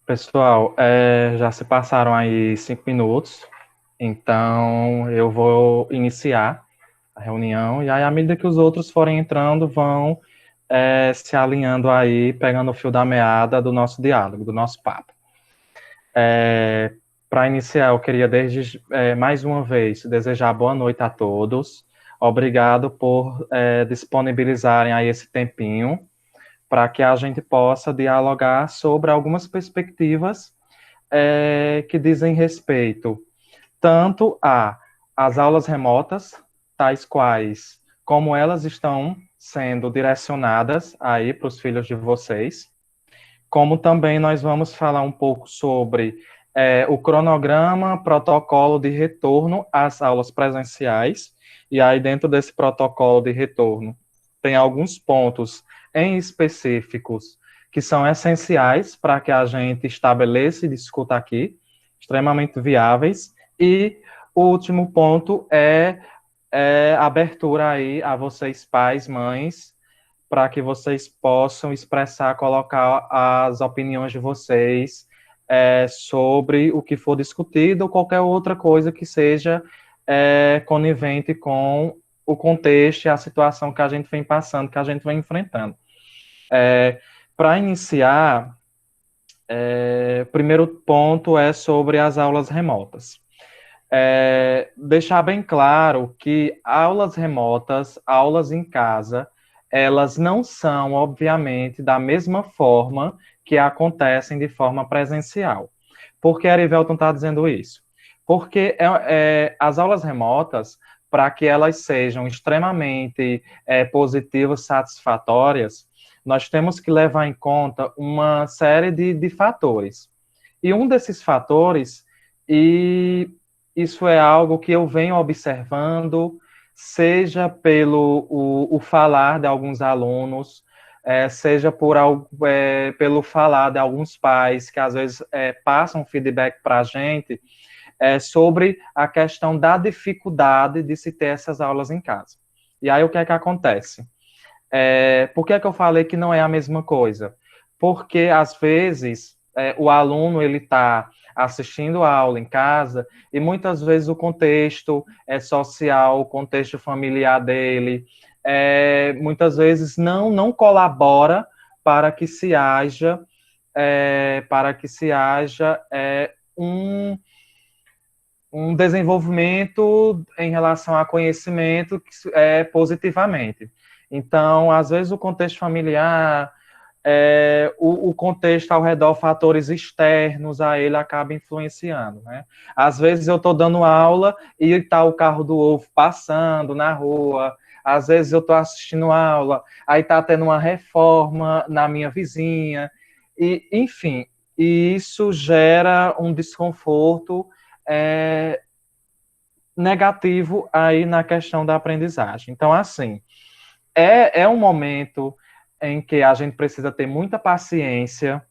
Pessoal, já se passaram aí 5 minutos, então eu vou iniciar a reunião, e aí, à medida que os outros forem entrando, vão se alinhando aí, pegando o fio da meada do nosso diálogo, do nosso papo. Para iniciar, eu queria mais uma vez desejar boa noite a todos. Obrigado por disponibilizarem aí esse tempinho para que a gente possa dialogar sobre algumas perspectivas que dizem respeito tanto às aulas remotas, tais quais como elas estão sendo direcionadas aí para os filhos de vocês, como também nós vamos falar um pouco sobre o cronograma, protocolo de retorno às aulas presenciais, e aí dentro desse protocolo de retorno tem alguns pontos em específicos que são essenciais para que a gente estabeleça e discuta aqui, extremamente viáveis, e o último ponto é abertura aí a vocês pais, mães, para que vocês possam expressar, colocar as opiniões de vocês sobre o que for discutido ou qualquer outra coisa que seja conivente com o contexto e a situação que a gente vem passando, que a gente vem enfrentando. Para iniciar, primeiro ponto é sobre as aulas remotas. Deixar bem claro que aulas remotas, aulas em casa, elas não são, obviamente, da mesma forma que acontecem de forma presencial. Por que a Arivelton está dizendo isso? Porque as aulas remotas, para que elas sejam extremamente positivas, satisfatórias, nós temos que levar em conta uma série de fatores. E um desses fatores, e isso é algo que eu venho observando, seja pelo o falar de alguns alunos, seja pelo falar de alguns pais que às vezes passam feedback para a gente sobre a questão da dificuldade de se ter essas aulas em casa. E aí o que é que acontece? Por que é que eu falei que não é a mesma coisa? Porque às vezes o aluno ele está assistindo a aula em casa e muitas vezes o contexto social, o contexto familiar dele, muitas vezes não colabora para que se haja um, um desenvolvimento em relação a conhecimento positivamente. Então, às vezes o contexto familiar, o contexto ao redor, fatores externos a ele acaba influenciando, né? Às vezes eu estou dando aula e está o carro do ovo passando na rua, às vezes eu estou assistindo aula, aí está tendo uma reforma na minha vizinha, e enfim, e isso gera um desconforto negativo aí na questão da aprendizagem. Então, assim, é um momento em que a gente precisa ter muita paciência.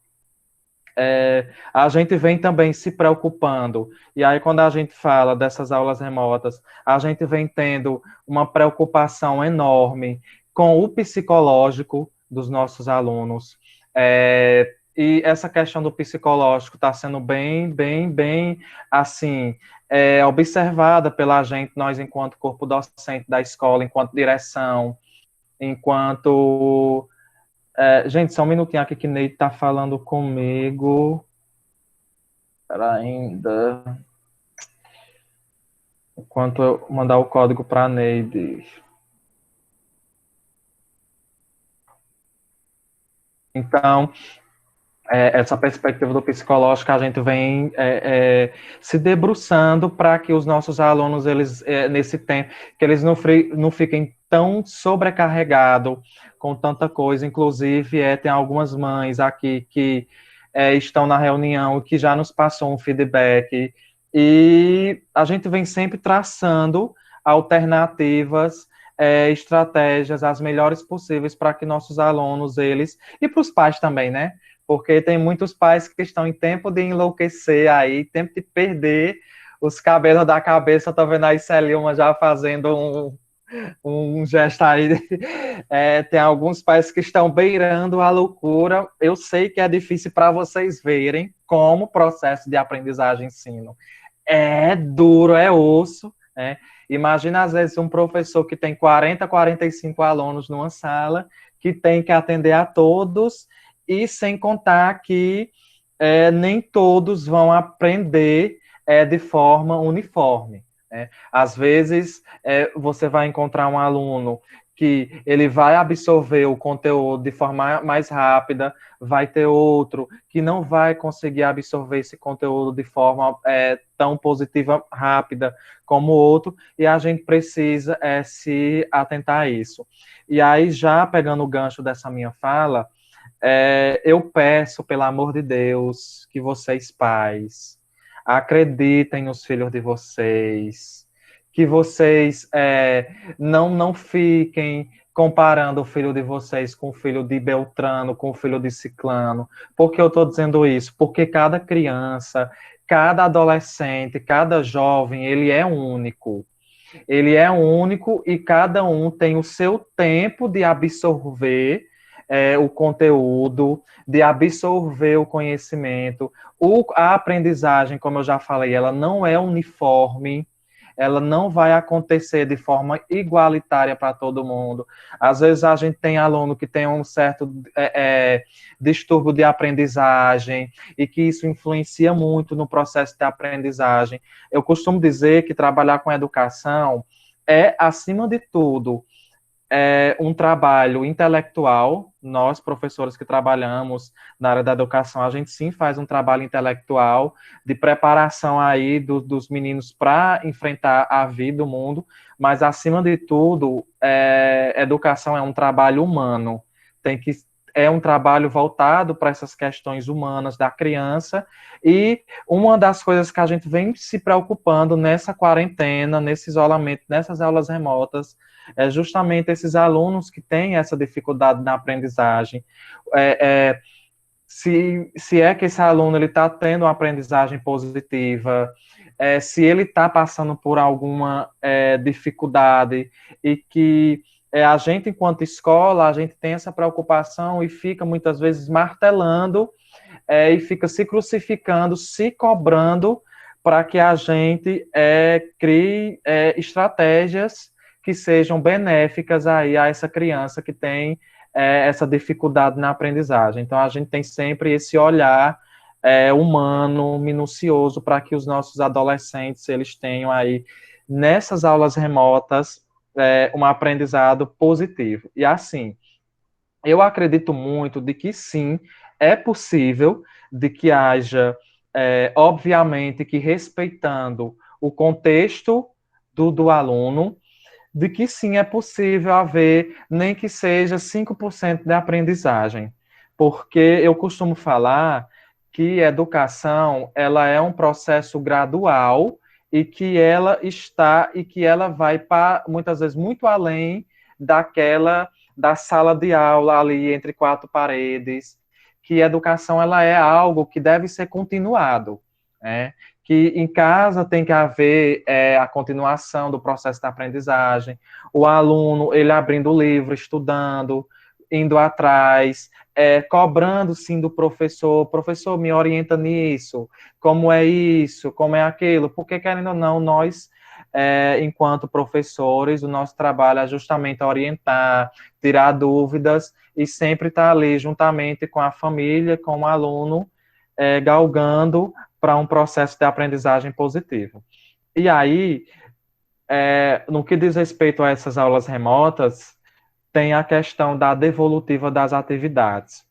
A gente vem também se preocupando, e aí quando a gente fala dessas aulas remotas, a gente vem tendo uma preocupação enorme com o psicológico dos nossos alunos, e essa questão do psicológico está sendo bem, assim, observada pela gente, nós enquanto corpo docente da escola, enquanto direção, enquanto gente, só um minutinho aqui que Ney tá falando comigo. Espera ainda. Enquanto eu mandar o código para Neide. Então, essa perspectiva do psicológico, a gente vem se debruçando para que os nossos alunos, eles nesse tempo, que eles não fiquem tão sobrecarregados com tanta coisa. Inclusive, tem algumas mães aqui que estão na reunião, que já nos passou um feedback, e a gente vem sempre traçando alternativas, estratégias, as melhores possíveis para que nossos alunos, eles, e para os pais também, né? Porque tem muitos pais que estão em tempo de enlouquecer aí, tempo de perder os cabelos da cabeça. Tô vendo aí Celilma já fazendo um gesto aí. Tem alguns pais que estão beirando a loucura. Eu sei que é difícil para vocês verem como o processo de aprendizagem e ensino é duro, é osso, né? Imagina, às vezes, um professor que tem 40, 45 alunos numa sala, que tem que atender a todos, e sem contar que nem todos vão aprender de forma uniforme. Né? Às vezes, você vai encontrar um aluno que ele vai absorver o conteúdo de forma mais rápida, vai ter outro que não vai conseguir absorver esse conteúdo de forma tão positiva, rápida como o outro, e a gente precisa se atentar a isso. E aí, já pegando o gancho dessa minha fala, eu peço, pelo amor de Deus, que vocês, pais, acreditem nos filhos de vocês, que vocês não fiquem comparando o filho de vocês com o filho de Beltrano, com o filho de Ciclano. Por que eu estou dizendo isso? Porque cada criança, cada adolescente, cada jovem, ele é único. Ele é único e cada um tem o seu tempo de absorver o conteúdo, de absorver o conhecimento. A aprendizagem, como eu já falei, ela não é uniforme, ela não vai acontecer de forma igualitária para todo mundo. Às vezes a gente tem aluno que tem um certo distúrbio de aprendizagem e que isso influencia muito no processo de aprendizagem. Eu costumo dizer que trabalhar com educação é, acima de tudo, um trabalho intelectual. Nós, professores que trabalhamos na área da educação, a gente sim faz um trabalho intelectual de preparação aí dos meninos para enfrentar a vida, o mundo, mas acima de tudo, educação é um trabalho humano. É um trabalho voltado para essas questões humanas da criança, e uma das coisas que a gente vem se preocupando nessa quarentena, nesse isolamento, nessas aulas remotas, é justamente esses alunos que têm essa dificuldade na aprendizagem. Se é que esse aluno está tendo uma aprendizagem positiva, se ele está passando por alguma dificuldade, e que a gente, enquanto escola, a gente tem essa preocupação e fica muitas vezes martelando e fica se crucificando, se cobrando para que a gente crie estratégias que sejam benéficas aí a essa criança que tem essa dificuldade na aprendizagem. Então, a gente tem sempre esse olhar humano, minucioso, para que os nossos adolescentes, eles tenham aí, nessas aulas remotas, um aprendizado positivo. E assim, eu acredito muito de que sim, é possível de que haja, obviamente, que respeitando o contexto do aluno, de que sim é possível haver, nem que seja 5% de aprendizagem. Porque eu costumo falar que educação, ela é um processo gradual, e que ela vai para, muitas vezes, muito além da sala de aula ali entre quatro paredes, que educação, ela é algo que deve ser continuado, né? Que em casa tem que haver a continuação do processo da aprendizagem, o aluno, ele abrindo o livro, estudando, indo atrás, cobrando sim do professor, me orienta nisso, como é isso, como é aquilo, porque querendo ou não, nós, enquanto professores, o nosso trabalho é justamente orientar, tirar dúvidas e sempre estar ali juntamente com a família, com o aluno, galgando para um processo de aprendizagem positivo. E aí, no que diz respeito a essas aulas remotas, tem a questão da devolutiva das atividades.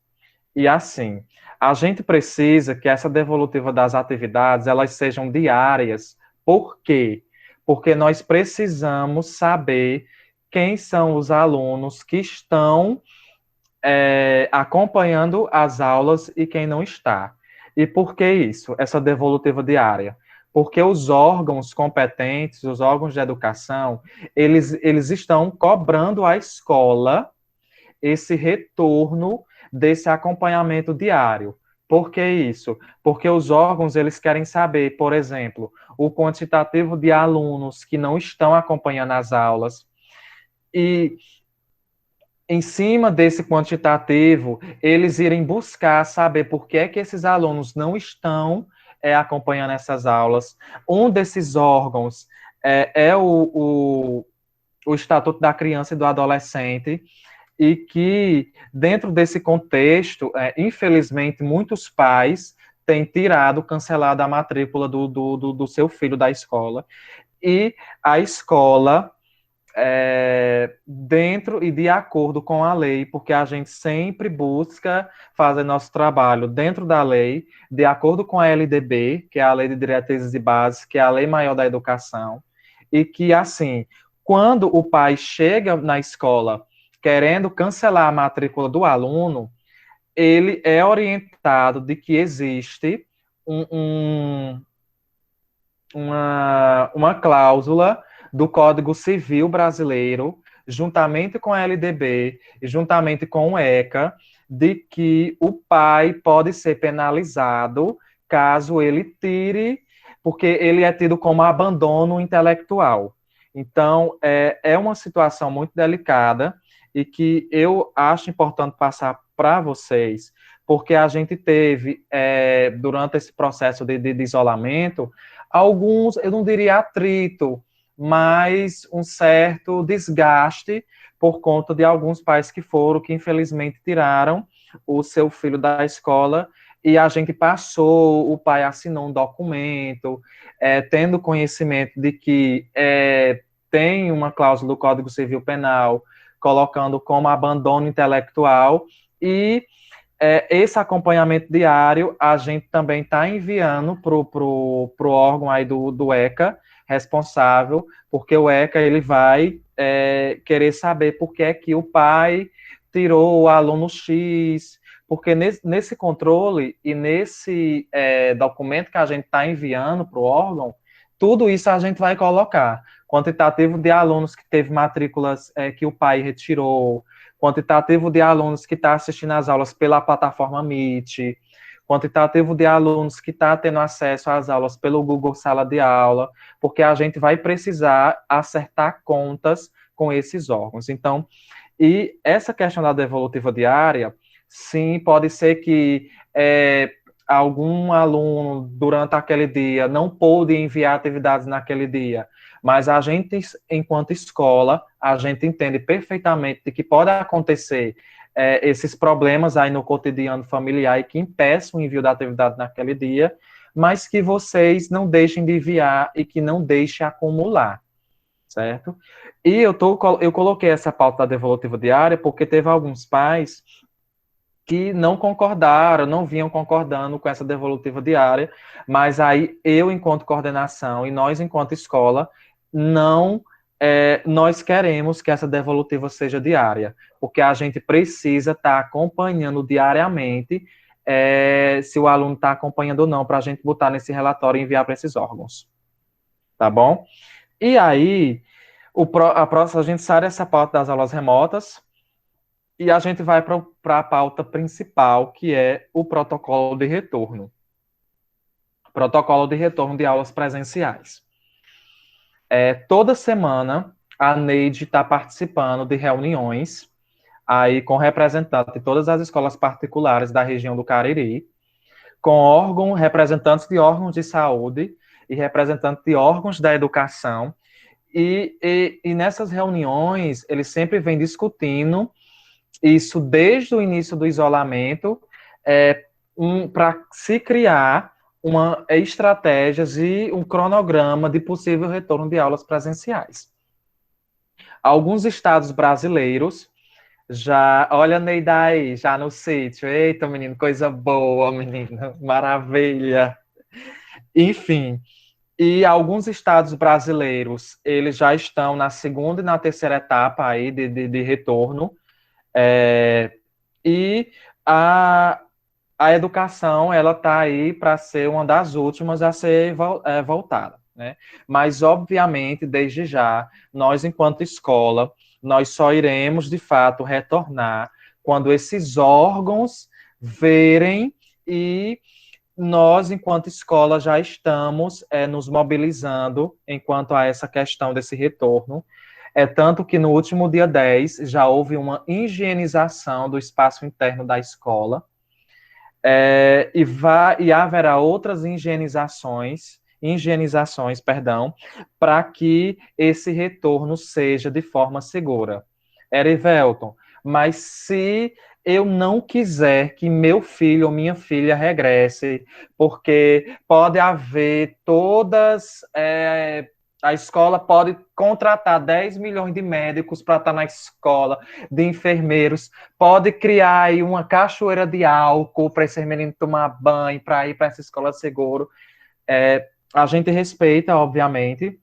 E assim, a gente precisa que essa devolutiva das atividades, elas sejam diárias. Por quê? Porque nós precisamos saber quem são os alunos que estão acompanhando as aulas e quem não está. E por que isso, essa devolutiva diária? Porque os órgãos competentes, os órgãos de educação, eles estão cobrando à escola esse retorno desse acompanhamento diário. Por que isso? Porque os órgãos, eles querem saber, por exemplo, o quantitativo de alunos que não estão acompanhando as aulas, E em cima desse quantitativo, eles irem buscar saber por que é que esses alunos não estão acompanhando essas aulas. Um desses órgãos é o Estatuto da Criança e do Adolescente, e que, dentro desse contexto, infelizmente, muitos pais têm tirado, cancelado a matrícula do seu filho da escola, e a escola dentro e de acordo com a lei, porque a gente sempre busca fazer nosso trabalho dentro da lei, de acordo com a LDB, que é a Lei de Diretrizes e Bases, que é a Lei Maior da Educação, e que, assim, quando o pai chega na escola querendo cancelar a matrícula do aluno, ele é orientado de que existe um, um, uma cláusula do Código Civil Brasileiro, juntamente com a LDB e juntamente com o ECA, de que o pai pode ser penalizado caso ele tire, porque ele é tido como abandono intelectual. Então, é uma situação muito delicada e que eu acho importante passar para vocês, porque a gente teve, durante esse processo de isolamento, alguns, eu não diria atrito, mas um certo desgaste por conta de alguns pais que infelizmente tiraram o seu filho da escola, e a gente passou, o pai assinou um documento, tendo conhecimento de que tem uma cláusula do Código Civil Penal, colocando como abandono intelectual, e esse acompanhamento diário a gente também está enviando pro órgão aí do ECA responsável, porque o ECA ele vai querer saber por que é que o pai tirou o aluno X, porque nesse controle e nesse documento que a gente está enviando para o órgão, tudo isso a gente vai colocar. Quantitativo de alunos que teve matrículas que o pai retirou, quantitativo de alunos que está assistindo às aulas pela plataforma Meet, quantitativo de alunos que está tendo acesso às aulas pelo Google Sala de Aula, porque a gente vai precisar acertar contas com esses órgãos. Então, e essa questão da devolutiva diária, sim, pode ser que algum aluno, durante aquele dia, não pôde enviar atividades naquele dia, mas a gente, enquanto escola, a gente entende perfeitamente de que pode acontecer esses problemas aí no cotidiano familiar e que impeçam o envio da atividade naquele dia, mas que vocês não deixem de enviar e que não deixem acumular, certo? E eu coloquei essa pauta da devolutiva diária porque teve alguns pais que não concordaram, não vinham concordando com essa devolutiva diária, mas aí eu, enquanto coordenação, e nós, enquanto escola, não, nós queremos que essa devolutiva seja diária, porque a gente precisa estar acompanhando diariamente se o aluno está acompanhando ou não, para a gente botar nesse relatório e enviar para esses órgãos, tá bom? E aí, a gente sai dessa pauta das aulas remotas, e a gente vai para a pauta principal, que é o protocolo de retorno. Protocolo de retorno de aulas presenciais. Toda semana, a Neide está participando de reuniões aí com representantes de todas as escolas particulares da região do Cariri, com representantes de órgãos de saúde e representantes de órgãos da educação, e nessas reuniões, eles sempre vêm discutindo isso desde o início do isolamento, para se criar estratégias e um cronograma de possível retorno de aulas presenciais. Alguns estados brasileiros já, olha Neida aí, já no sítio, eita menino, coisa boa, menino, maravilha. Enfim, e alguns estados brasileiros, eles já estão na segunda e na terceira etapa aí de retorno, e a educação, ela está aí para ser uma das últimas a ser voltada, né? Mas, obviamente, desde já, nós, enquanto escola, nós só iremos, de fato, retornar quando esses órgãos verem, e nós, enquanto escola, já estamos nos mobilizando enquanto a essa questão desse retorno, É tanto que no último dia 10 já houve uma higienização do espaço interno da escola, e haverá outras higienizações, perdão, para que esse retorno seja de forma segura. Erivelton, mas se eu não quiser que meu filho ou minha filha regresse, porque pode haver a escola pode contratar 10 milhões de médicos para estar na escola, de enfermeiros, pode criar aí uma cachoeira de álcool para esse menino tomar banho, para ir para essa escola seguro. A gente respeita, obviamente,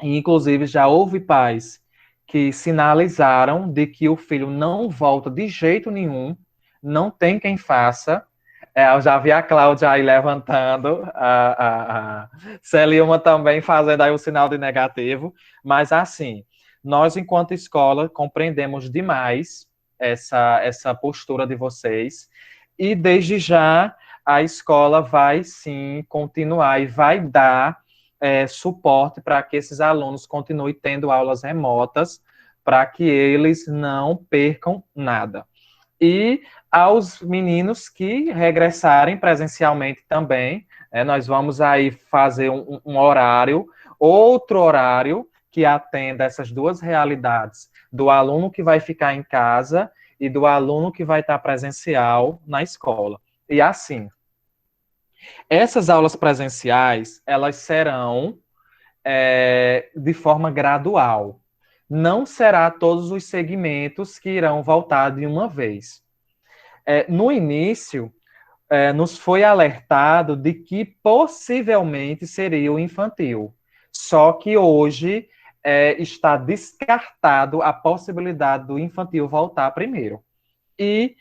e inclusive já houve pais que sinalizaram de que o filho não volta de jeito nenhum, não tem quem faça. Eu já vi a Cláudia aí levantando, a Celilma também fazendo aí o sinal de negativo, mas assim, nós enquanto escola compreendemos demais essa postura de vocês, e desde já a escola vai sim continuar e vai dar suporte para que esses alunos continuem tendo aulas remotas, para que eles não percam nada. E aos meninos que regressarem presencialmente também, nós vamos aí fazer um horário, outro horário que atenda essas duas realidades, do aluno que vai ficar em casa e do aluno que vai estar presencial na escola. E assim, essas aulas presenciais, elas serão de forma gradual. Não será todos os segmentos que irão voltar de uma vez. No início, nos foi alertado de que possivelmente seria o infantil. Só que hoje está descartado a possibilidade do infantil voltar primeiro. E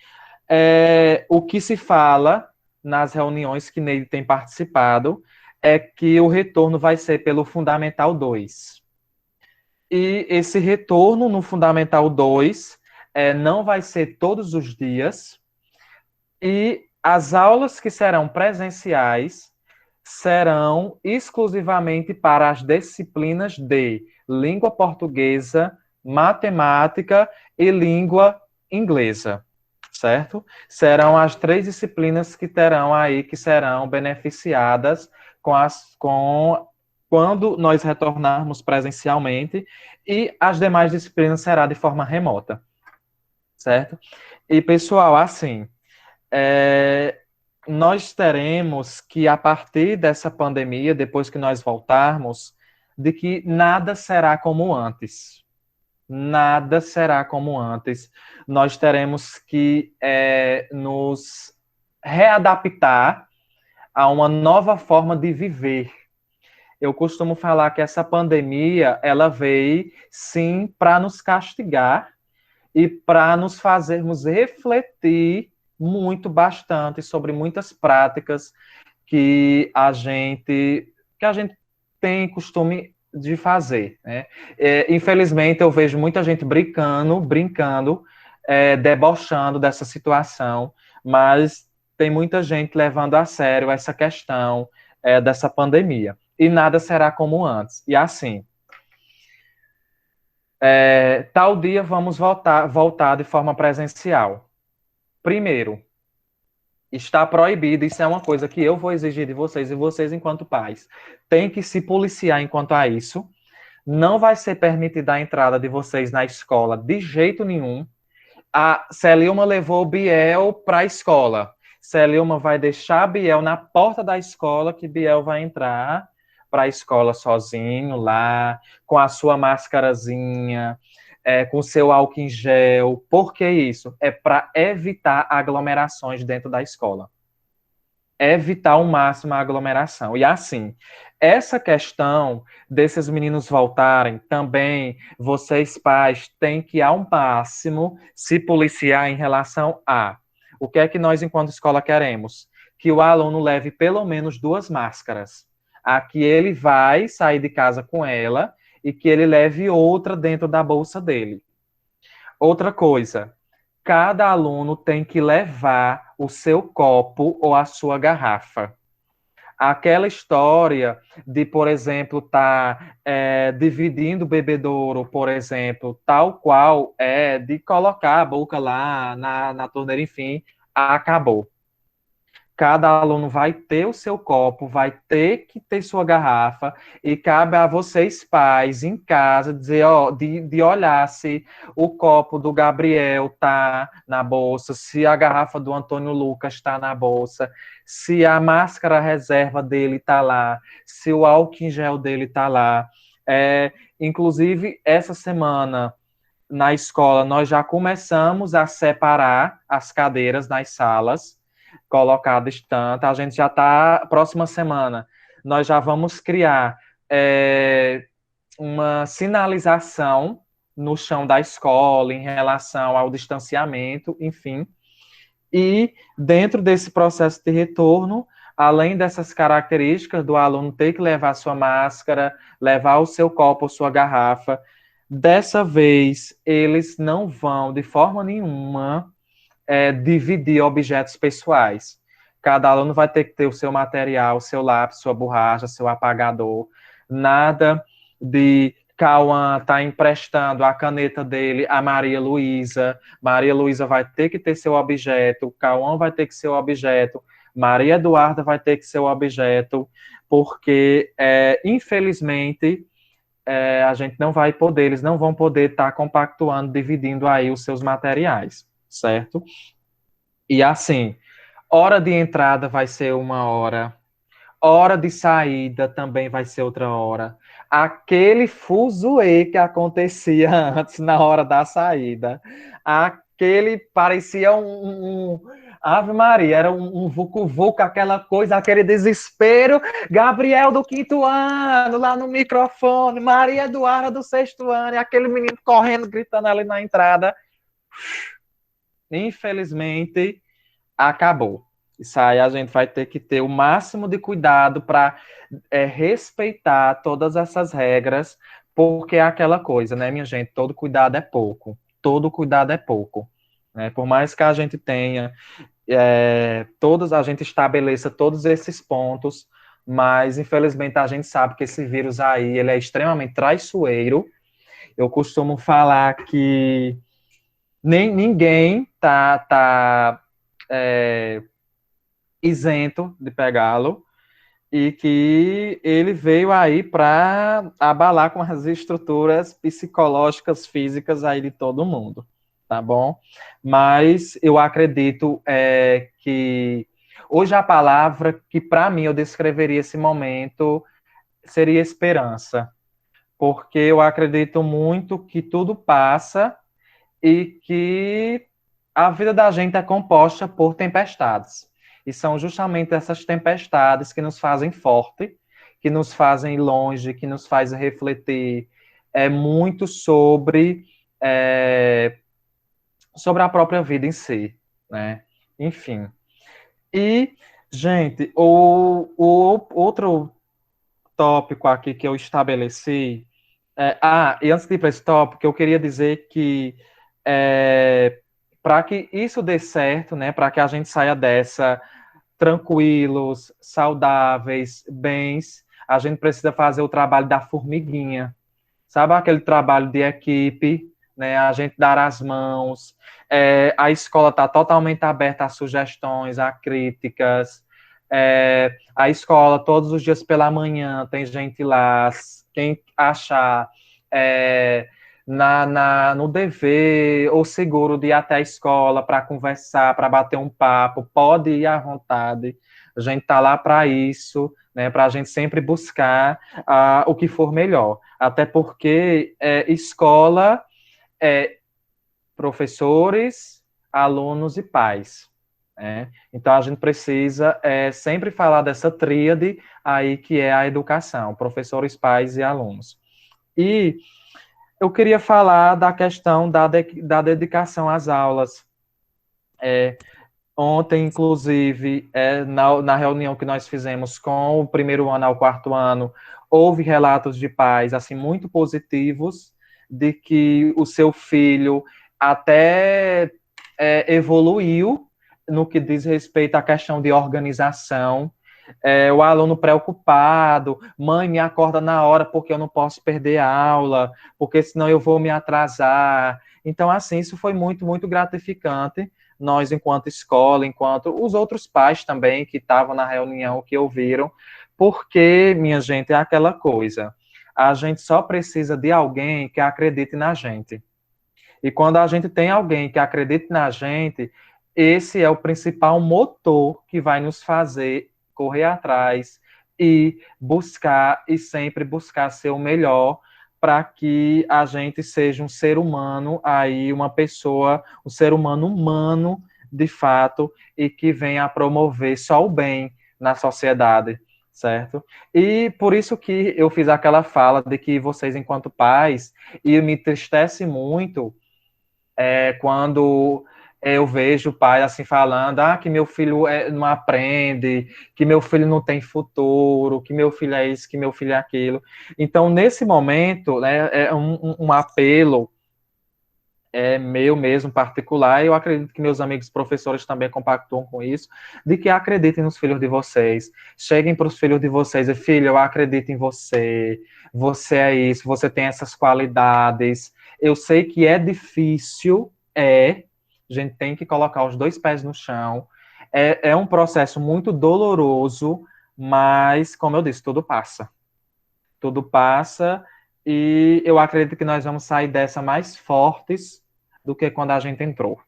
o que se fala nas reuniões que Neide tem participado é que o retorno vai ser pelo Fundamental 2. E esse retorno no Fundamental 2 não vai ser todos os dias, e as aulas que serão presenciais serão exclusivamente para as disciplinas de língua portuguesa, matemática e língua inglesa, certo? Serão as 3 disciplinas que terão aí, que serão beneficiadas quando nós retornarmos presencialmente, e as demais disciplinas será de forma remota, certo? E, pessoal, assim, nós teremos que, a partir dessa pandemia, depois que nós voltarmos, de que nada será como antes. Nada será como antes. Nós teremos que nos readaptar a uma nova forma de viver. Eu costumo falar que essa pandemia, ela veio, sim, para nos castigar e para nos fazermos refletir bastante sobre muitas práticas que a gente tem costume de fazer, né? Infelizmente, eu vejo muita gente brincando, debochando dessa situação, mas tem muita gente levando a sério essa questão dessa pandemia. E nada será como antes. E assim, tal dia vamos voltar de forma presencial. Primeiro, está proibido, isso é uma coisa que eu vou exigir de vocês, e vocês, enquanto pais, têm que se policiar enquanto a isso. Não vai ser permitida a entrada de vocês na escola de jeito nenhum. A Celilma levou o Biel para a escola. Celilma vai deixar Biel na porta da escola, que Biel vai entrar para a escola sozinho lá, com a sua máscarazinha, com o seu álcool em gel. Por que isso? É para evitar aglomerações dentro da escola. Evitar ao máximo a aglomeração. E assim, essa questão desses meninos voltarem, também vocês pais têm que ao máximo se policiar em relação a o que é que nós, enquanto escola, queremos? Que o aluno leve pelo menos 2 máscaras. A que ele vai sair de casa com ela, e que ele leve outra dentro da bolsa dele. Outra coisa, cada aluno tem que levar o seu copo ou a sua garrafa. Aquela história de, por exemplo, dividindo o bebedouro, por exemplo, tal qual de colocar a boca lá na torneira, enfim, acabou. Cada aluno vai ter o seu copo, vai ter que ter sua garrafa, e cabe a vocês, pais, em casa, dizer, ó, de olhar se o copo do Gabriel tá na bolsa, se a garrafa do Antônio Lucas está na bolsa, se a máscara reserva dele está lá, se o álcool em gel dele está lá. Inclusive, essa semana, na escola, nós já começamos a separar as cadeiras nas salas, colocar distante. A gente já está, próxima semana, nós já vamos criar uma sinalização no chão da escola em relação ao distanciamento, enfim. E dentro desse processo de retorno, além dessas características do aluno ter que levar sua máscara, levar o seu copo ou sua garrafa, dessa vez eles não vão, de forma nenhuma, dividir objetos pessoais. Cada aluno vai ter que ter o seu material, seu lápis, sua borracha, seu apagador. Nada de Cauã tá emprestando a caneta dele a Maria Luísa. Maria Luísa vai ter que ter seu objeto. Cauã vai ter que ser o objeto. Maria Eduarda vai ter que ser o objeto, porque, infelizmente, a gente não vai poder, eles não vão poder estar compactuando, dividindo aí os seus materiais, certo? E assim, hora de entrada vai ser uma hora de saída também vai ser outra hora. Aquele fuzuê que acontecia antes na hora da saída, aquele parecia Ave Maria, era um vucu-vucu, aquela coisa, aquele desespero. Gabriel do quinto ano, lá no microfone, Maria Eduarda do sexto ano, e aquele menino correndo, gritando ali na entrada. Infelizmente, acabou. Isso aí a gente vai ter que ter o máximo de cuidado para respeitar todas essas regras, porque é aquela coisa, né, minha gente? Todo cuidado é pouco. Todo cuidado é pouco. Né? Por mais que a gente tenha, a gente estabeleça todos esses pontos, mas infelizmente a gente sabe que esse vírus aí ele é extremamente traiçoeiro. Eu costumo falar que ninguém tá isento de pegá-lo, e que ele veio aí para abalar com as estruturas psicológicas, físicas aí de todo mundo, tá bom? Mas eu acredito que hoje a palavra que para mim eu descreveria esse momento seria esperança, porque eu acredito muito que tudo passa e que a vida da gente é composta por tempestades. E são justamente essas tempestades que nos fazem forte, que nos fazem ir longe, que nos fazem refletir muito sobre a própria vida em si, né? Enfim. E, gente, o outro tópico aqui que eu estabeleci e antes de ir para esse tópico, eu queria dizer que para que isso dê certo, né, para que a gente saia dessa tranquilos, saudáveis, bens, a gente precisa fazer o trabalho da formiguinha. Sabe aquele trabalho de equipe, né? A gente dar as mãos. A escola está totalmente aberta a sugestões, a críticas. A escola, todos os dias pela manhã, tem gente lá. Quem achar no dever ou seguro de ir até a escola para conversar, para bater um papo, pode ir à vontade. A gente está lá para isso, né? Para a gente sempre buscar o que for melhor. Até porque escola é professores, alunos e pais. Né? Então a gente precisa sempre falar dessa tríade aí que é a educação, professores, pais e alunos. E eu queria falar da questão da dedicação às aulas. Ontem, inclusive, na reunião que nós fizemos com o primeiro ano ao quarto ano, houve relatos de pais assim muito positivos de que o seu filho até evoluiu no que diz respeito à questão de organização. o aluno preocupado, mãe, me acorda na hora porque eu não posso perder a aula, porque senão eu vou me atrasar. Então, assim, isso foi muito, muito gratificante. Nós, enquanto escola, enquanto os outros pais também que estavam na reunião, que ouviram, porque, minha gente, é aquela coisa. A gente só precisa de alguém que acredite na gente. E quando a gente tem alguém que acredite na gente, esse é o principal motor que vai nos fazer correr atrás e buscar, e sempre buscar ser o melhor para que a gente seja um ser humano, aí uma pessoa, um ser humano humano, de fato, e que venha a promover só o bem na sociedade, certo? E por isso que eu fiz aquela fala de que vocês, enquanto pais, e me entristece muito quando eu vejo o pai assim falando, que meu filho não aprende, que meu filho não tem futuro, que meu filho é isso, que meu filho é aquilo. Então, nesse momento, né, é um apelo meu mesmo particular, e eu acredito que meus amigos professores também compactuam com isso, de que acreditem nos filhos de vocês. Cheguem para os filhos de vocês e, filho, eu acredito em você, você é isso, você tem essas qualidades. Eu sei que é difícil, a gente tem que colocar os dois pés no chão. É um processo muito doloroso, mas, como eu disse, tudo passa. Tudo passa e eu acredito que nós vamos sair dessa mais fortes do que quando a gente entrou,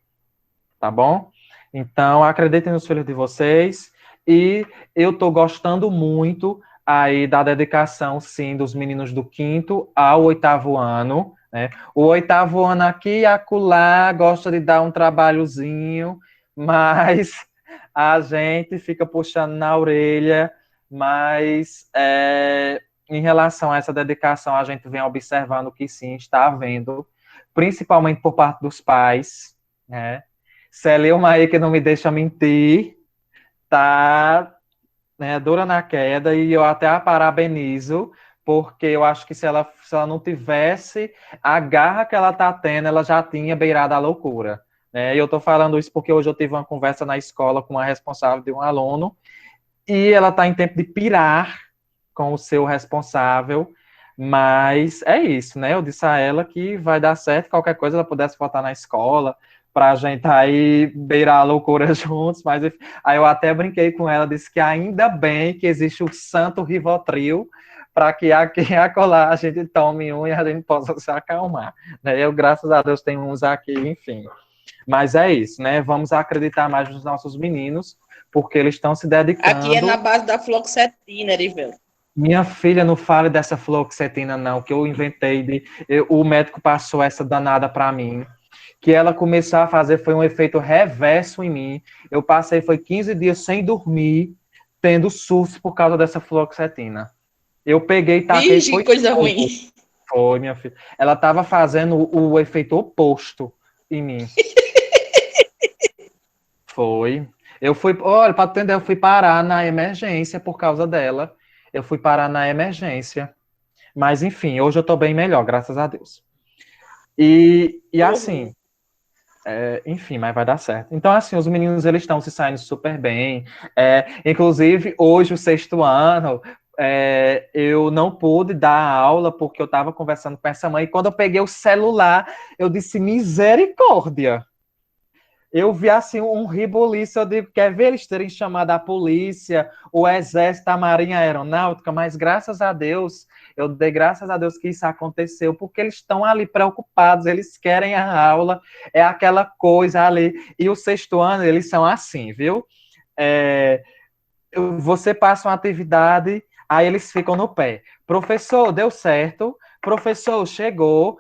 tá bom? Então, acreditem nos filhos de vocês e eu estou gostando muito aí da dedicação, sim, dos meninos do 5º ao 8º ano, né? O 8º ano aqui e acolá gosta de dar um trabalhozinho, mas a gente fica puxando na orelha, mas em relação a essa dedicação, a gente vem observando que sim, está havendo, principalmente por parte dos pais, né? Celeuma aí, que não me deixa mentir, tá, né, dura na queda, e eu até a parabenizo, porque eu acho que se ela não tivesse a garra que ela tá tendo, ela já tinha beirado a loucura. Né? E eu tô falando isso porque hoje eu tive uma conversa na escola com a responsável de um aluno, e ela está em tempo de pirar com o seu responsável, mas é isso, né? Eu disse a ela que vai dar certo, qualquer coisa ela pudesse voltar na escola, para a gente aí beirar a loucura juntos, mas aí eu até brinquei com ela, disse que ainda bem que existe o santo Rivotril, para que aqui e acolá a gente tome um e a gente possa se acalmar. Né? Eu, graças a Deus, tenho uns aqui, enfim. Mas é isso, né? Vamos acreditar mais nos nossos meninos, porque eles estão se Aqui é na dedicando. base da fluoxetina, Erivel. Minha filha, não fale dessa fluoxetina, não, que eu inventei. O médico passou essa danada para mim. Que ela começou a fazer foi um efeito reverso em mim. Eu passei, foi 15 dias sem dormir, tendo surtos por causa dessa fluoxetina. Eu peguei, taquei, Vixe, que foi coisa fogo. ruim. Foi, minha filha. Ela estava fazendo o efeito oposto em mim. Foi. Eu fui, olha, para tu entender, eu fui parar na emergência por causa dela. Eu fui parar na emergência. Mas, enfim, hoje eu tô bem melhor, graças a Deus. E Uhum. assim, enfim, mas vai dar certo. Então, assim, os meninos, eles estão se saindo super bem. Inclusive, hoje, o 6º ano, eu não pude dar aula porque eu estava conversando com essa mãe. E quando eu peguei o celular, eu disse, misericórdia. Eu vi assim um ribuliço, eu digo, quer ver eles terem chamado a polícia, o exército, a marinha aeronáutica, mas graças a Deus, eu dei graças a Deus que isso aconteceu, porque eles estão ali preocupados, eles querem a aula, é aquela coisa ali, e o 6º ano, eles são assim, viu? É, você passa uma atividade, aí eles ficam no pé. Professor, deu certo. Professor, chegou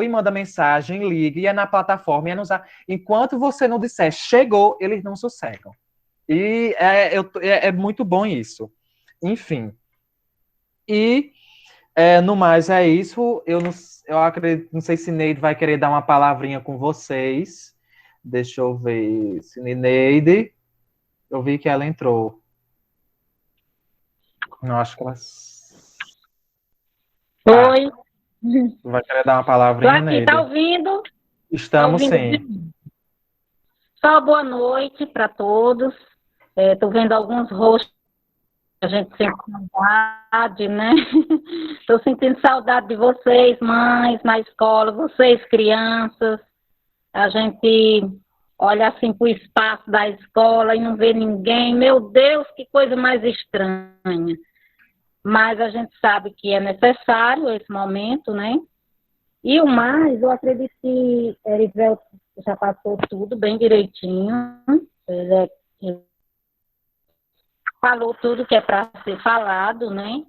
e manda mensagem, liga, e é na plataforma, e é no Zap. Enquanto você não disser chegou, eles não sossegam. E é muito bom isso. Enfim. E no mais é isso. Eu acredito, não sei se Neide vai querer dar uma palavrinha com vocês. Deixa eu ver. Se Neide, eu vi que ela entrou. Não acho que ela. Tá. Oi, Vai querer dar uma tô palavrinha, aqui, tá Neide? ouvindo? Tá Estamos ouvindo? sim. Só boa noite para todos. Estou vendo alguns rostos, a gente sente saudade, né? Estou sentindo saudade de vocês, mães, na escola, vocês, crianças. A gente olha assim para o espaço da escola e não vê ninguém. Meu Deus, que coisa mais estranha. Mas a gente sabe que é necessário esse momento, né? E o mais, eu acredito que Erivelto já passou tudo bem direitinho. Ele falou tudo que é para ser falado, né?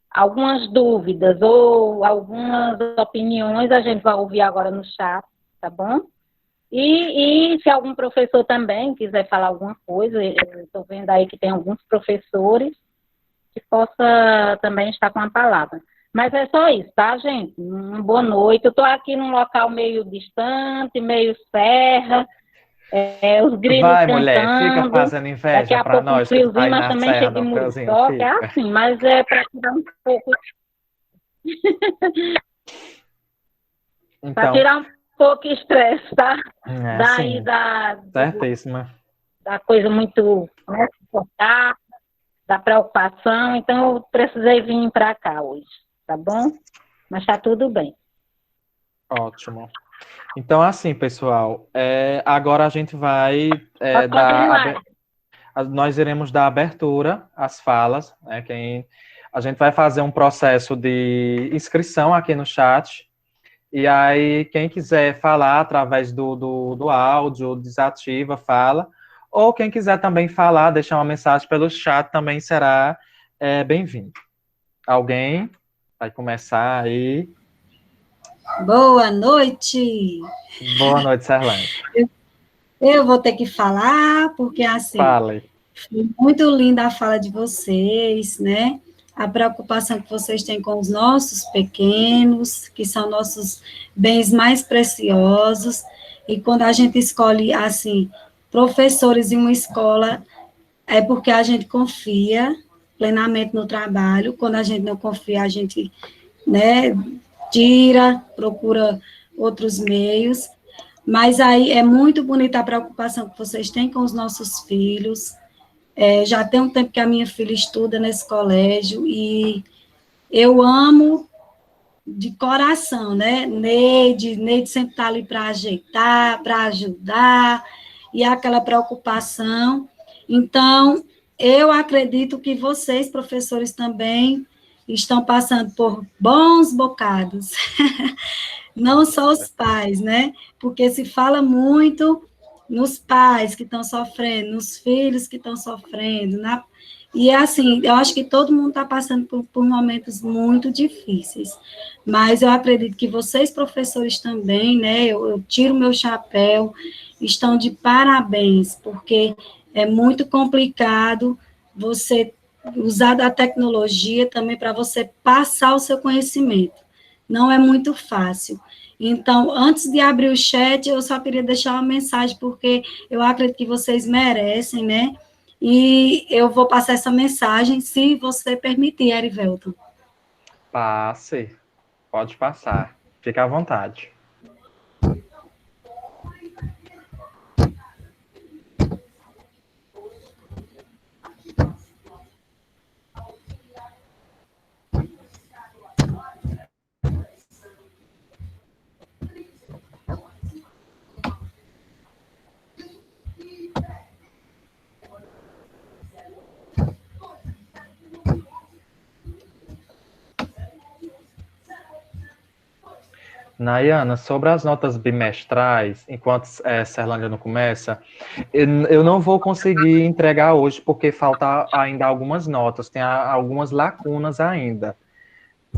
Algumas dúvidas ou algumas opiniões a gente vai ouvir agora no chat, tá bom? E se algum professor também quiser falar alguma coisa, eu estou vendo aí que tem alguns professores que possa também estar com a palavra. Mas é só isso, tá, gente? Uma boa noite. Eu estou aqui num local meio distante, meio serra, os grilos Vai, mulher, fica cantando, fazendo daqui inveja a para pouco um nós que tá friozinho, aí mas na também serra cheio de no friozinho, muriçoca, é fica. assim, mas é para tirar um pouco, para Então, tirar um pouco o estresse, tá? Daí sim, da, certíssima. da coisa muito, né, suportar, da preocupação, então eu precisei vir para cá hoje, tá bom? Mas tá tudo bem. Ótimo. Então, assim, pessoal, agora a gente vai Pode continuar. nós iremos dar abertura às falas, né? A gente vai fazer um processo de inscrição aqui no chat, e aí quem quiser falar através do áudio, desativa, fala, ou quem quiser também falar, deixar uma mensagem pelo chat, também será bem-vindo. Alguém vai começar aí? Boa noite. Boa noite, Serlane. Eu vou ter que falar, porque, assim, Fale. foi muito linda a fala de vocês, né? A preocupação que vocês têm com os nossos pequenos, que são nossos bens mais preciosos. E quando a gente escolhe, assim, professores em uma escola, é porque a gente confia plenamente no trabalho. Quando a gente não confia, a gente, né, tira, procura outros meios. Mas aí é muito bonita a preocupação que vocês têm com os nossos filhos. Já tem um tempo que a minha filha estuda nesse colégio e eu amo de coração, né? Neide sempre está ali para ajeitar, para ajudar, e aquela preocupação. Então, eu acredito que vocês, professores, também estão passando por bons bocados. Não só os pais, né? Porque se fala muito nos pais que estão sofrendo, nos filhos que estão sofrendo, e é assim, eu acho que todo mundo está passando por momentos muito difíceis, mas eu acredito que vocês, professores, também, né? Eu tiro meu chapéu, estão de parabéns, porque é muito complicado você usar da tecnologia também para você passar o seu conhecimento. Não é muito fácil. Então, antes de abrir o chat, eu só queria deixar uma mensagem, porque eu acredito que vocês merecem, né? E eu vou passar essa mensagem, se você permitir, Erivelton. Passe. Pode passar. Fica à vontade. Nayana, sobre as notas bimestrais, enquanto Serlândia não começa, eu não vou conseguir entregar hoje, porque falta ainda algumas notas, tem algumas lacunas ainda.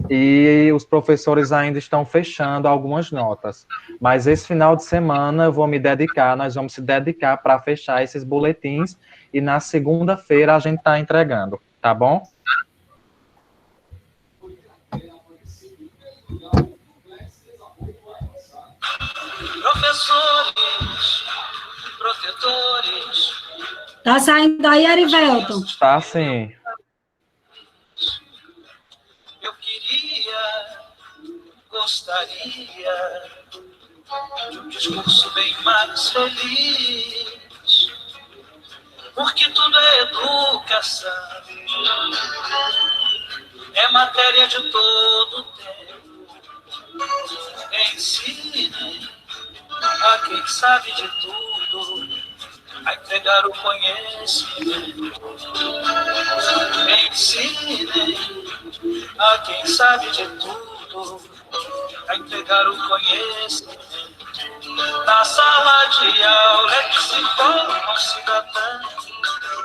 E os professores ainda estão fechando algumas notas. Mas esse final de semana eu vou me dedicar, nós vamos se dedicar para fechar esses boletins, e na segunda-feira a gente está entregando, tá bom? Professores, protetores. Tá saindo aí, Erivelton? Tá sim. Eu gostaria de um discurso bem mais feliz. porque tudo é educação. É matéria de todo tempo. Ensine a quem sabe de tudo a entregar o conhecimento. Ensine a quem sabe de tudo a entregar o conhecimento. Na sala de aula é que se forma um cidadão.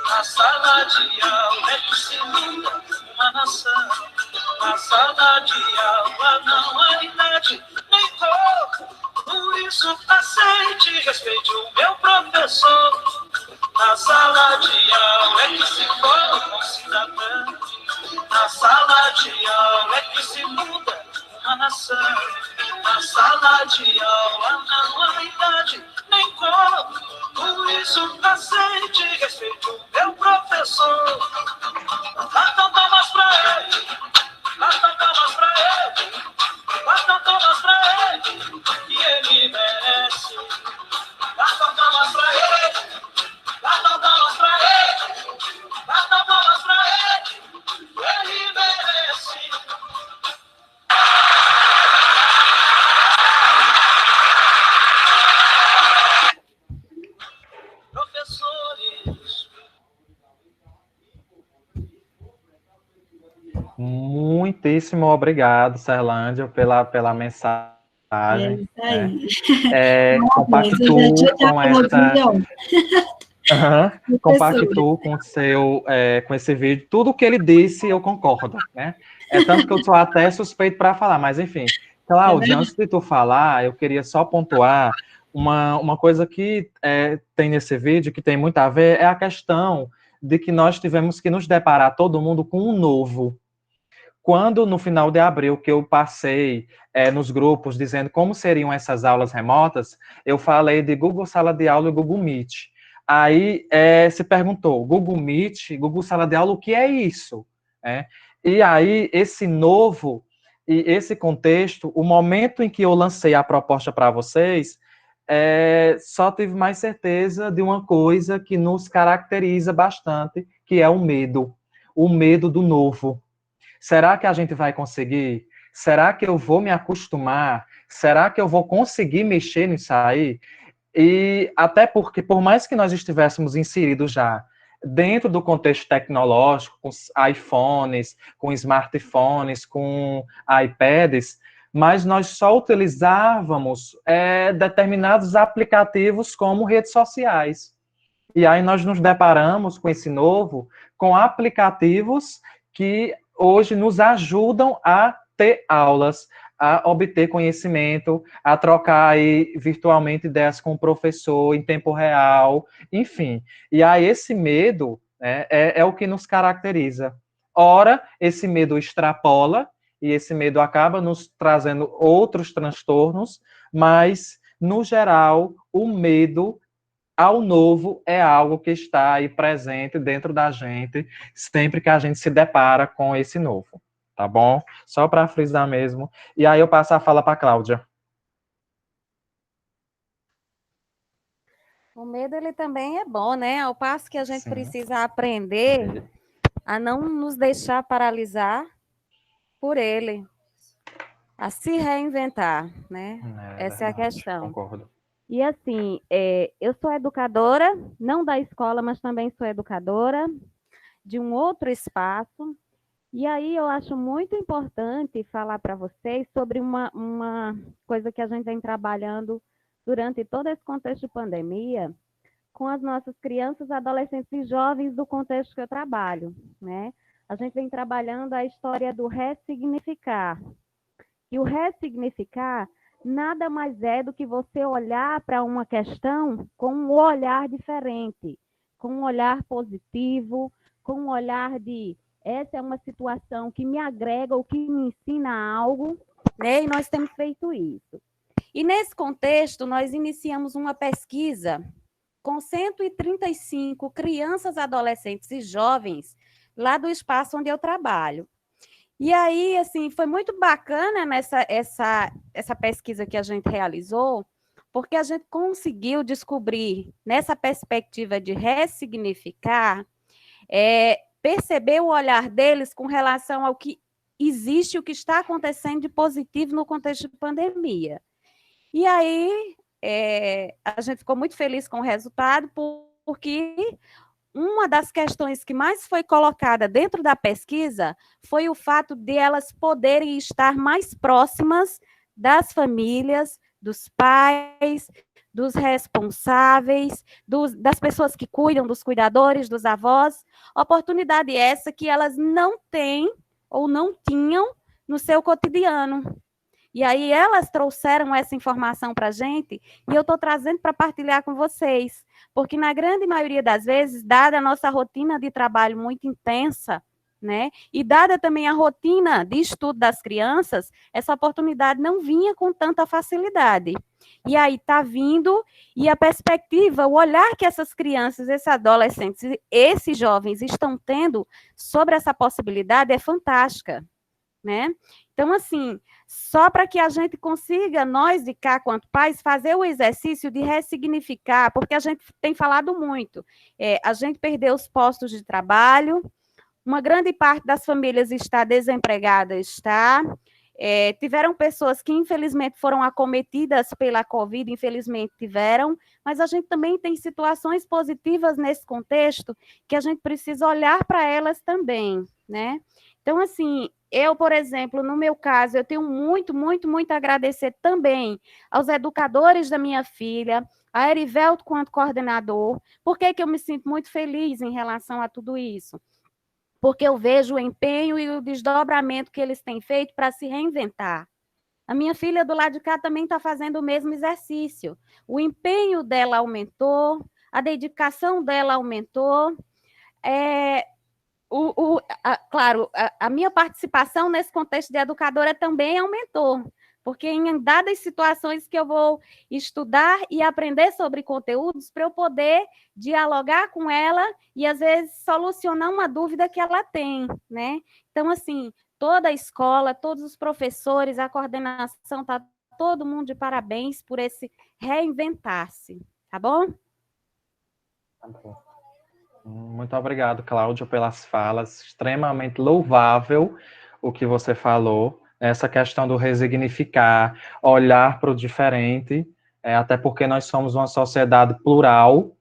Na sala de aula é que se muda uma nação. Na sala de aula não há idade nem cor. Por isso aceite e respeite o meu professor. Na sala de aula é que se forma um cidadão. Na sala de aula é que se muda uma nação. Na sala de aula não há idade nem cor. Por isso aceite e respeite o meu professor. Batam palmas pra ele. Batam palmas pra ele. Batam palmas pra ele. Que ele merece. Batam palmas pra ele. Batam palmas pra ele. Batam palmas pra ele. Ele merece. Professores. Muitíssimo obrigado, Serlândia, pela É mensagem, isso né? aí. Compactuo com compactuo com com esse vídeo. Tudo que ele disse, eu concordo, né? É tanto que eu sou até suspeito para falar, mas enfim. Cláudia, antes de tu falar, eu queria só pontuar uma coisa que tem nesse vídeo, que tem muito a ver, é a questão de que nós tivemos que nos deparar, todo mundo, com um novo. Quando, no final de abril, que eu passei nos grupos dizendo como seriam essas aulas remotas, eu falei de Google Sala de Aula e Google Meet. Aí se perguntou, Google Meet, Google Sala de Aula, o que é isso? E aí, esse novo e esse contexto, o momento em que eu lancei a proposta para vocês, só tive mais certeza de uma coisa que nos caracteriza bastante, que é o medo do novo. Será que a gente vai conseguir? Será que eu vou me acostumar? Será que eu vou conseguir mexer nisso aí? E até porque, por mais que nós estivéssemos inseridos já dentro do contexto tecnológico, com iPhones, com smartphones, com iPads, mas nós só utilizávamos determinados aplicativos como redes sociais. E aí nós nos deparamos com esse novo, com aplicativos que hoje nos ajudam a ter aulas, a obter conhecimento, a trocar aí virtualmente ideias com o professor em tempo real, enfim. E aí esse medo é o que nos caracteriza. Ora, esse medo extrapola, e esse medo acaba nos trazendo outros transtornos, mas, no geral, o medo ao novo é algo que está aí presente dentro da gente, sempre que a gente se depara com esse novo, tá bom? Só para frisar mesmo. E aí eu passo a fala para a Cláudia. O medo, ele também é bom, né? Ao passo que a gente Sim. precisa aprender a não nos deixar paralisar por ele, a se reinventar, né? Essa é a Verdade, questão. concordo. E assim, eu sou educadora, não da escola, mas também sou educadora de um outro espaço. E aí eu acho muito importante falar para vocês sobre uma coisa que a gente vem trabalhando durante todo esse contexto de pandemia, com as nossas crianças, adolescentes e jovens do contexto que eu trabalho, né? A gente vem trabalhando a história do ressignificar. E o ressignificar nada mais é do que você olhar para uma questão com um olhar diferente, com um olhar positivo, com um olhar de essa é uma situação que me agrega ou que me ensina algo, né? E nós temos feito isso. E nesse contexto, nós iniciamos uma pesquisa com 135 crianças, adolescentes e jovens lá do espaço onde eu trabalho. E aí, assim, foi muito bacana essa pesquisa que a gente realizou, porque a gente conseguiu descobrir, nessa perspectiva de ressignificar, perceber o olhar deles com relação ao que existe, o que está acontecendo de positivo no contexto de pandemia. E aí, a gente ficou muito feliz com o resultado, porque uma das questões que mais foi colocada dentro da pesquisa foi o fato de elas poderem estar mais próximas das famílias, dos pais, dos responsáveis, das pessoas que cuidam, dos cuidadores, dos avós. Oportunidade essa que elas não têm ou não tinham no seu cotidiano. E aí elas trouxeram essa informação para a gente e eu estou trazendo para partilhar com vocês, porque na grande maioria das vezes, dada a nossa rotina de trabalho muito intensa, né, e dada também a rotina de estudo das crianças, essa oportunidade não vinha com tanta facilidade. E aí está vindo, e a perspectiva, o olhar que essas crianças, esses adolescentes, esses jovens estão tendo sobre essa possibilidade é fantástica, né? Então, assim, só para que a gente consiga, nós de cá, quanto pais, fazer o exercício de ressignificar, porque a gente tem falado muito, a gente perdeu os postos de trabalho, uma grande parte das famílias está desempregada, tiveram pessoas que, infelizmente, foram acometidas pela Covid, infelizmente tiveram, mas a gente também tem situações positivas nesse contexto que a gente precisa olhar para elas também, né? Então, assim, eu, por exemplo, no meu caso, eu tenho muito, muito, muito a agradecer também aos educadores da minha filha, a Erivelto quanto coordenador. Por que eu me sinto muito feliz em relação a tudo isso? Porque eu vejo o empenho e o desdobramento que eles têm feito para se reinventar. A minha filha do lado de cá também está fazendo o mesmo exercício. O empenho dela aumentou, a dedicação dela aumentou. Claro, a minha participação nesse contexto de educadora também aumentou, porque em dadas situações que eu vou estudar e aprender sobre conteúdos para eu poder dialogar com ela e, às vezes, solucionar uma dúvida que ela tem, né? Então, assim, toda a escola, todos os professores, a coordenação, tá todo mundo de parabéns por esse reinventar-se, tá bom? Tá bom. Muito obrigado, Cláudio, pelas falas. Extremamente louvável o que você falou. Essa questão do resignificar, olhar para o diferente, até porque nós somos uma sociedade plural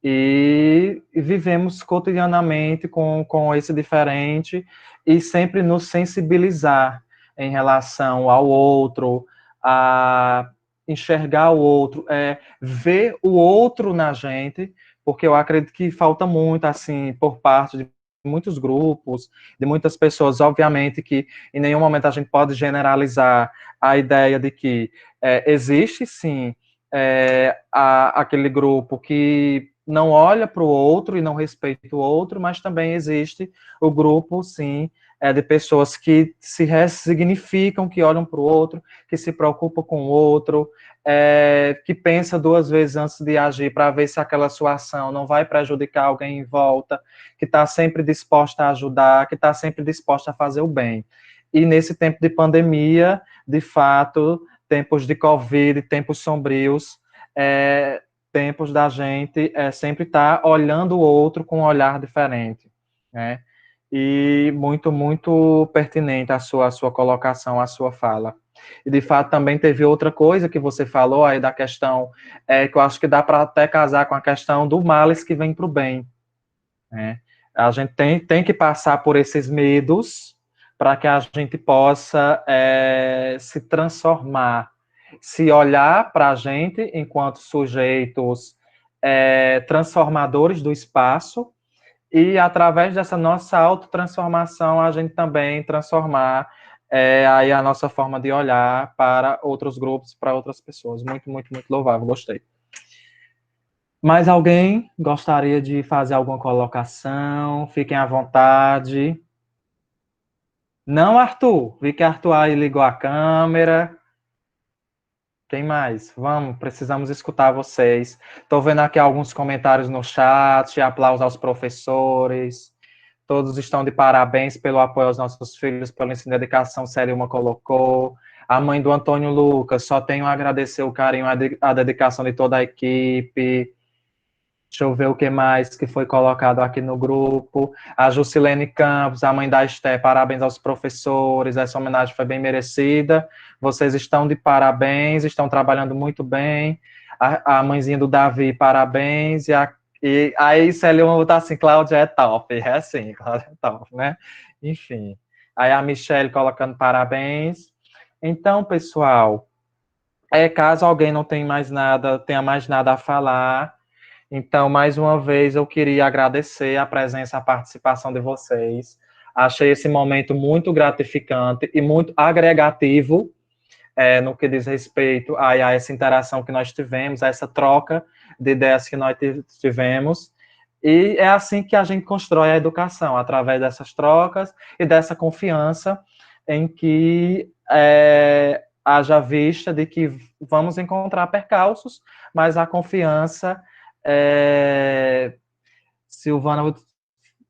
e vivemos cotidianamente com esse diferente e sempre nos sensibilizar em relação ao outro, a enxergar o outro, ver o outro na gente, porque eu acredito que falta muito, assim, por parte de muitos grupos, de muitas pessoas, obviamente que em nenhum momento a gente pode generalizar a ideia de que existe, sim, aquele grupo que não olha para o outro e não respeita o outro, mas também existe o grupo, sim, de pessoas que se ressignificam, que olham para o outro, que se preocupam com o outro, que pensa duas vezes antes de agir para ver se aquela sua ação não vai prejudicar alguém em volta, que está sempre disposta a ajudar, que está sempre disposta a fazer o bem. E nesse tempo de pandemia, de fato, tempos de Covid, tempos sombrios, tempos da gente sempre estar olhando o outro com um olhar diferente, né? E muito, muito pertinente a sua colocação, a sua fala. E, de fato, também teve outra coisa que você falou aí da questão, que eu acho que dá para até casar com a questão do males que vem para o bem, né? A gente tem que passar por esses medos para que a gente possa se transformar, se olhar para a gente enquanto sujeitos transformadores do espaço e, através dessa nossa autotransformação, a gente também transformar aí a nossa forma de olhar para outros grupos, para outras pessoas. Muito, muito, muito louvável, gostei. Mais alguém gostaria de fazer alguma colocação? Fiquem à vontade. Não, Arthur. Vi que Arthur aí ligou a câmera. Quem mais? Vamos, precisamos escutar vocês. Estou vendo aqui alguns comentários no chat, aplausos aos professores. Todos estão de parabéns pelo apoio aos nossos filhos, pelo ensino de educação, Célio colocou. A mãe do Antônio Lucas, só tenho a agradecer o carinho, a dedicação de toda a equipe. Deixa eu ver o que mais que foi colocado aqui no grupo. A Jusilene Campos, a mãe da Esté, parabéns aos professores, essa homenagem foi bem merecida. Vocês estão de parabéns, estão trabalhando muito bem. A mãezinha do Davi, parabéns. E aí, Célia tá assim, Cláudia é top. É assim, Cláudia é top, né? Enfim. Aí a Michelle colocando parabéns. Então, pessoal, caso alguém não tenha mais nada a falar, então, mais uma vez, eu queria agradecer a presença, a participação de vocês. Achei esse momento muito gratificante e muito agregativo, no que diz respeito a essa interação que nós tivemos, a essa troca de ideias que nós tivemos. E é assim que a gente constrói a educação, através dessas trocas e dessa confiança em que haja vista de que vamos encontrar percalços, mas a confiança. Silvana,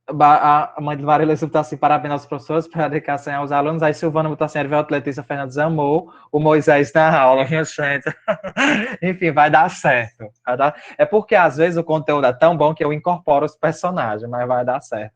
a mãe de Marília está assim, parabéns aos professores pela dedicação aos alunos. Aí Silvana botou assim, Erivelto Letícia Fernandes amou o Moisés na aula, minha gente. Enfim, vai dar certo. É porque às vezes o conteúdo é tão bom que eu incorporo os personagens, mas vai dar certo.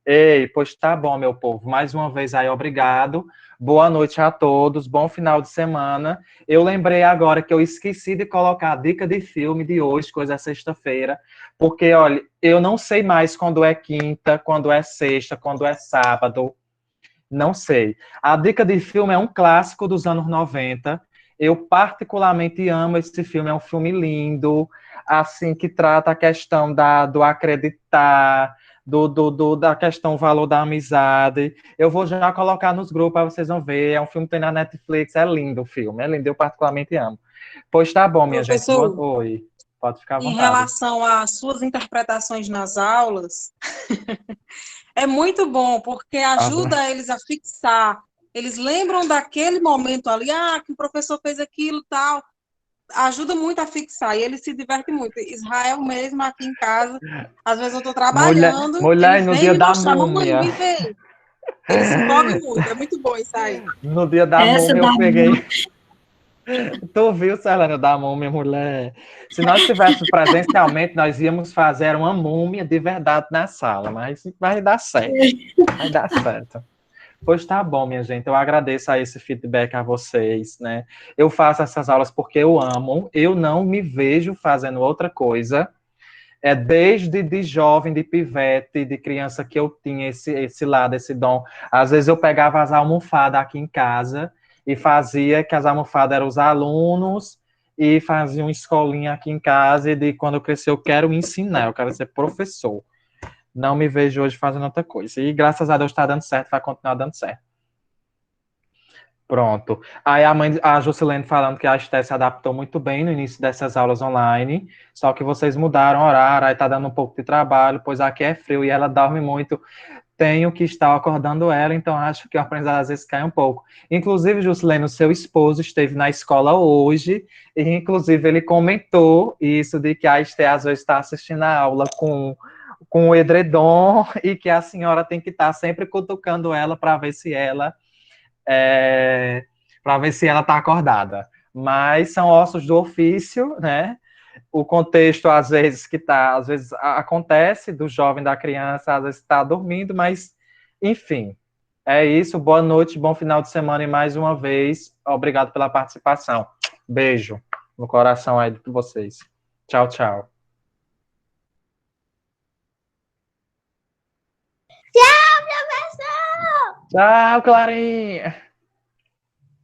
Ei, pois tá bom, meu povo. Mais uma vez aí, obrigado. Boa noite a todos. Bom final de semana. Eu lembrei agora que eu esqueci de colocar a dica de filme de hoje, coisa é sexta-feira, porque, olha, eu não sei mais quando é quinta, quando é sexta, quando é sábado. Não sei. A dica de filme é um clássico dos anos 90. Eu particularmente amo esse filme. É um filme lindo, assim, que trata a questão do acreditar, da questão valor da amizade. Eu vou já colocar nos grupos para vocês vão ver. É um filme que tem na Netflix, é lindo o filme, é lindo, eu particularmente amo. Pois tá bom, minha gente. Professor, Oi, pode ficar à em vontade. relação às suas interpretações nas aulas, é muito bom, porque ajuda eles a fixar. Eles lembram daquele momento ali, que o professor fez aquilo e tal. Ajuda muito a fixar, e ele se diverte muito. Israel mesmo, aqui em casa, às vezes eu estou trabalhando, mulher, ele no vem dia me da mostrar, mamãe, múmia. me vê. Ele se empolga muito, é muito bom isso aí. No dia da Essa múmia da eu peguei... Tu viu, Celânio, da múmia, mulher? Se nós estivéssemos presencialmente, nós íamos fazer uma múmia de verdade na sala, mas vai dar certo. Vai dar certo. Pois tá bom, minha gente. Eu agradeço a esse feedback a vocês, né? Eu faço essas aulas porque eu amo. Eu não me vejo fazendo outra coisa. Desde de jovem, de pivete, de criança que eu tinha esse lado, esse dom. Às vezes eu pegava as almofadas aqui em casa e fazia que as almofadas eram os alunos e fazia uma escolinha aqui em casa e de quando eu crescer eu quero ensinar, eu quero ser professor. Não me vejo hoje fazendo outra coisa. E graças a Deus está dando certo, vai continuar dando certo. Pronto. Aí a Juscelene falando que a Esté se adaptou muito bem no início dessas aulas online, só que vocês mudaram o horário, aí tá dando um pouco de trabalho, pois aqui é frio e ela dorme muito. Tenho que estar acordando ela, então acho que o aprendizado às vezes cai um pouco. Inclusive, Juscelene, o seu esposo esteve na escola hoje, e inclusive ele comentou isso de que a Esté às vezes está assistindo a aula com o edredom e que a senhora tem que estar sempre cutucando ela para ver se ela está acordada. Mas são ossos do ofício, né? O contexto, às vezes, às vezes acontece do jovem, da criança, às vezes está dormindo, mas, enfim, é isso. Boa noite, bom final de semana e mais uma vez, obrigado pela participação. Beijo no coração aí de vocês. Tchau, tchau. Tchau, professor! Tchau, Clarinha!